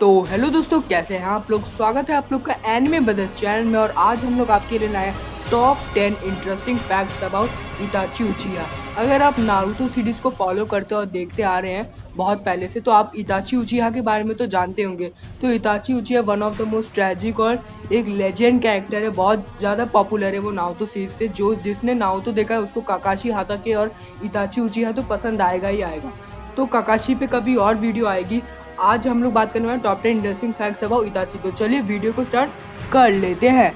तो हेलो दोस्तों, कैसे हैं आप लोग। स्वागत है आप लोग का एनिमे ब्रदर्स चैनल में। और आज हम लोग आपके लिए लाए टॉप 10 इंटरेस्टिंग फैक्ट्स अबाउट इताची उचिहा। अगर आप नारुतो सीरीज को फॉलो करते और देखते आ रहे हैं बहुत पहले से, तो आप इताची उचिहा के बारे में तो जानते होंगे। तो इताची उचिहा one of the most tragic और एक लेजेंड कैरेक्टर है, बहुत ज़्यादा पॉपुलर है वो नारुतो सीरीज से। जो जिसने नारुतो देखा है उसको काकाशी हाताके और इताची उचिहा तो पसंद आएगा ही आएगा। तो काकाशी पे कभी और वीडियो आएगी। आज हम लोग बात करने वाले टॉप 10 इंटरेस्टिंग फैक्ट्स अबाउट इताची। तो चलिए वीडियो को स्टार्ट कर लेते हैं।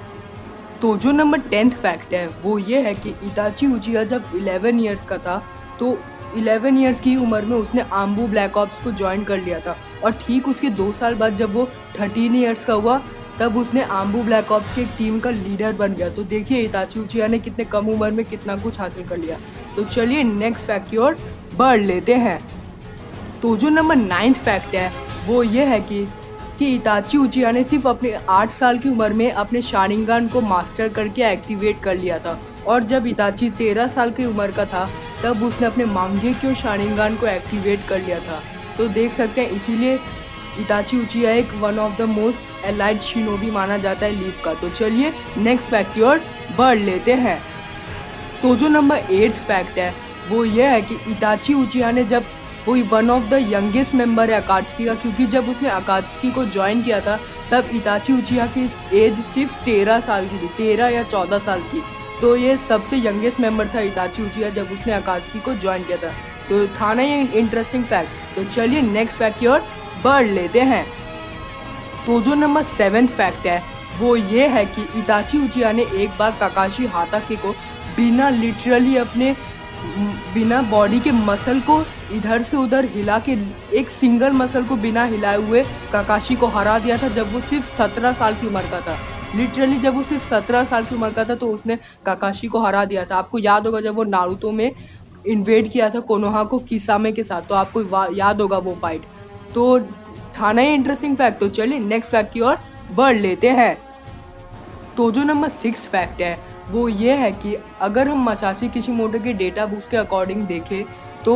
तो जो नंबर 10th फैक्ट है वो ये है कि इताची उचिहा जब 11 इयर्स का था तो 11 इयर्स की उम्र में उसने आम्बू ब्लैक ऑप्स को ज्वाइन कर लिया था। और ठीक उसके 2 साल बाद जब वो 13 इयर्स का हुआ तब उसने आम्बू ब्लैक ऑप्स की एक टीम का लीडर बन गया। तो देखिए इताची उचिहा ने कितने कम उम्र में कितना कुछ हासिल कर लिया। तो चलिए नेक्स्ट फैक्ट की ओर बढ़ लेते हैं। तो जो नंबर 9th फैक्ट है वो ये है कि इताची उचिहा ने सिर्फ अपने 8 साल की उम्र में अपने शारिंगान को मास्टर करके एक्टिवेट कर लिया था। और जब इताची 13 साल की उम्र का था तब उसने अपने मांगेक्यो शारिंगान को एक्टिवेट कर लिया था। तो देख सकते हैं इसीलिए इताची उचिहा एक one of the most elite shinobi माना जाता है लीफ का। तो चलिए नेक्स्ट फैक्ट की ओर बढ़ लेते हैं। तो जो नंबर 8th फैक्ट है वो ये है कि इताची उचिहा ने जब वो one of the youngest member है अकात्सुकी का, क्योंकि जब उसने अकात्सुकी को ज्वाइन किया था तब इताची उचिहा की एज सिर्फ 13 साल की थी, 13 या 14 साल की। तो ये सबसे यंगेस्ट मेंबर था इताची उचिहा जब उसने अकात्सुकी को ज्वाइन किया था। तो था ना ये इंटरेस्टिंग फैक्ट। तो चलिए नेक्स्ट फैक्ट की ओर बढ़ लेते हैं। तो जो नंबर 7th फैक्ट है वो ये है कि इताची उचिहा ने एक बार काकाशी हाताके को बिना बॉडी के मसल को इधर से उधर हिला के एक सिंगल मसल को बिना हिलाए हुए काकाशी को हरा दिया था जब वो सिर्फ 17 साल की उम्र का था। लिटरली जब वो सिर्फ 17 साल की उम्र का था तो उसने काकाशी को हरा दिया था। आपको याद होगा जब वो नारुतो में इन्वेड किया था कोनोहा को किसामे के साथ, तो आपको याद होगा वो फाइट। तो था ना ये इंटरेस्टिंग फैक्ट। तो चलिए नेक्स्ट फैक्ट की ओर बढ़ लेते हैं। तो जो नंबर 6 फैक्ट है वो ये है कि अगर हम मसाशी किशिमोटो के डेटा बुक्स के अकॉर्डिंग देखें तो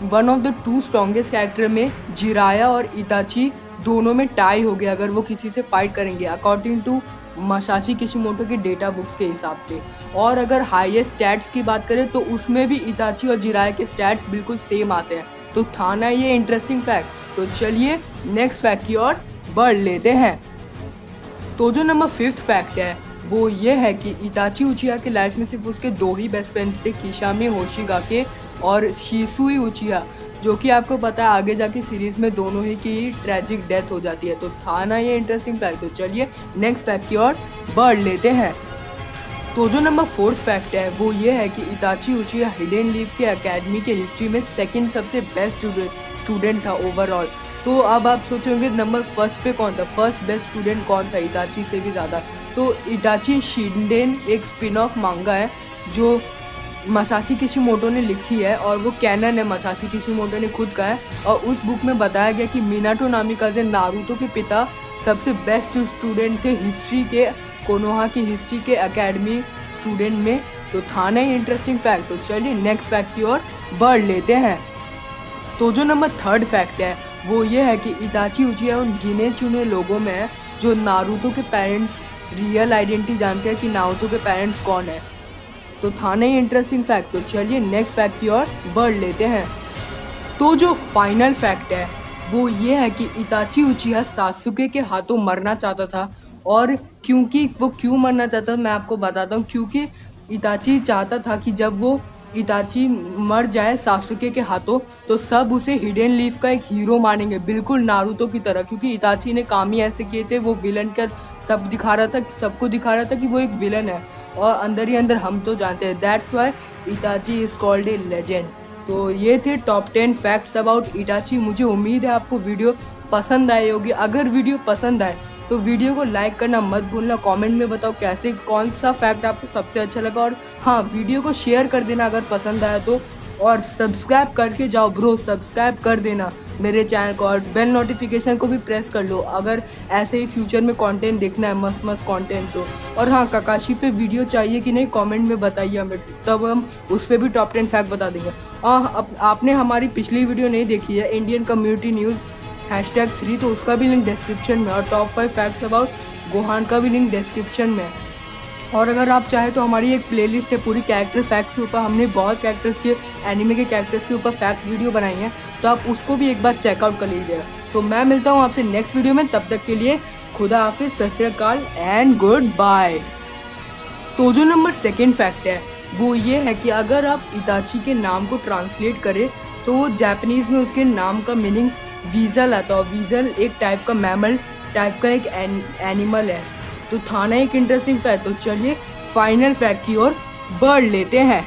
one of the 2 strongest character में जिराया और इताची दोनों में टाई हो गया अगर वो किसी से फाइट करेंगे, अकॉर्डिंग टू मसाशी किशिमोटो के डेटा बुक्स के हिसाब से। और अगर हाईएस्ट स्टैट्स की बात करें तो उसमें भी इताची और जिराया के स्टैट्स बिल्कुल सेम आते हैं। तो था ना ये इंटरेस्टिंग फैक्ट। तो चलिए नेक्स्ट फैक्ट की ओर बढ़ लेते हैं। तो जो नंबर 5th फैक्ट है वो ये है कि इताची उचिहा के लाइफ में सिर्फ उसके 2 ही बेस्ट फ्रेंड्स थे, किशामे होशिगाके और शिसुई उचिहा, जो कि आपको पता है आगे जाके सीरीज में दोनों ही की ट्रेजिक डेथ हो जाती है। तो था ना ये इंटरेस्टिंग फैक्ट। तो चलिए नेक्स्ट फैक्ट की ओर बढ़ लेते हैं। तो जो नंबर 4th फैक्ट है वो ये है कि इताची उचिहा हिडन लीफ के एकेडमी के हिस्ट्री में सेकंड सबसे बेस्ट स्टूडेंट था ओवरऑल। तो अब आप सोचेंगे नंबर फर्स्ट पे कौन था, फर्स्ट बेस्ट स्टूडेंट कौन था इताची से भी ज़्यादा। तो इताची शिंडेन एक स्पिन ऑफ मांगा है जो मसाशी किशिमोटो ने लिखी है और वो कैनन है, मसाशी किशिमोटो ने खुद का है। और उस बुक में बताया गया कि मिनाटो नामी कज़न नारुतो के पिता सबसे बेस्ट स्टूडेंट थे हिस्ट्री के, कोनोहा की हिस्ट्री के एकेडमी स्टूडेंट में। तो था ना इंटरेस्टिंग फैक्ट। तो चलिए नेक्स्ट फैक्ट की ओर बढ़ लेते हैं। तो जो नंबर 3rd फैक्ट है वो ये है कि इताची उचिहा उन गिने चुने लोगों में है जो नारुतो के पेरेंट्स रियल आइडेंटिटी जानते हैं कि नारुतो के पेरेंट्स कौन है। तो था नहीं इंटरेस्टिंग फैक्ट। तो चलिए नेक्स्ट फैक्ट की ओर बढ़ लेते हैं। तो जो फाइनल फैक्ट है वो ये है कि इताची उचिहा सासुके के हाथों मरना चाहता था। और क्योंकि वो क्यों मरना चाहता मैं आपको बताता हूँ। क्योंकि इताची चाहता था कि जब वो इताची मर जाए सासुके के हाथों तो सब उसे हिडन लीफ का एक हीरो मानेंगे, बिल्कुल नारुतो की तरह। क्योंकि इताची ने काम ही ऐसे किए थे, वो विलन का सबको दिखा रहा था कि वो एक विलन है और अंदर ही अंदर हम तो जानते हैं। That's why इताची is called a legend. तो ये थे टॉप 10 फैक्ट्स अबाउट इताची। मुझे उम्मीद है आपको वीडियो पसंद आई होगी। अगर वीडियो पसंद आए तो वीडियो को लाइक करना मत भूलना। कमेंट में बताओ कैसे कौन सा फैक्ट आपको सबसे अच्छा लगा। और हाँ, वीडियो को शेयर कर देना अगर पसंद आया तो। और सब्सक्राइब करके जाओ ब्रो, सब्सक्राइब कर देना मेरे चैनल को और बेल नोटिफिकेशन को भी प्रेस कर लो अगर ऐसे ही फ्यूचर में कंटेंट देखना है, मस्त मस्त कंटेंट तो। और हाँ, काकाशी पे वीडियो चाहिए कि नहीं कमेंट में बताइए हमें, तब हम उस पर भी टॉप 10 फैक्ट बता देंगे। आपने हमारी पिछली वीडियो नहीं देखी है, इंडियन कम्युनिटी न्यूज़ #3, तो उसका भी लिंक डिस्क्रिप्शन में, और टॉप 5 फैक्ट्स अबाउट गोहान का भी लिंक डिस्क्रिप्शन में। और अगर आप चाहें तो हमारी एक प्लेलिस्ट है पूरी कैरेक्टर फैक्ट्स के ऊपर, हमने बहुत कैरेक्टर्स के, एनिमे के कैरेक्टर्स के ऊपर फैक्ट वीडियो बनाई है, तो आप उसको भी एक बार चेकआउट कर लीजिएगा। तो मैं मिलता हूँ आपसे नेक्स्ट वीडियो में, तब तक के लिए खुदा हाफिज, सत श्री अकाल एंड गुड बाय। तो जो नंबर 2 फैक्ट है वो ये है कि अगर आप इताची के नाम को ट्रांसलेट करें तो वो जापानीज में उसके नाम का मीनिंग वीजल आता है। वीजल एक टाइप का मैमल टाइप का एक एनिमल है। तो था ना एक इंटरेस्टिंग फैक्ट। तो चलिए फाइनल फैक्ट की ओर बढ़ लेते हैं।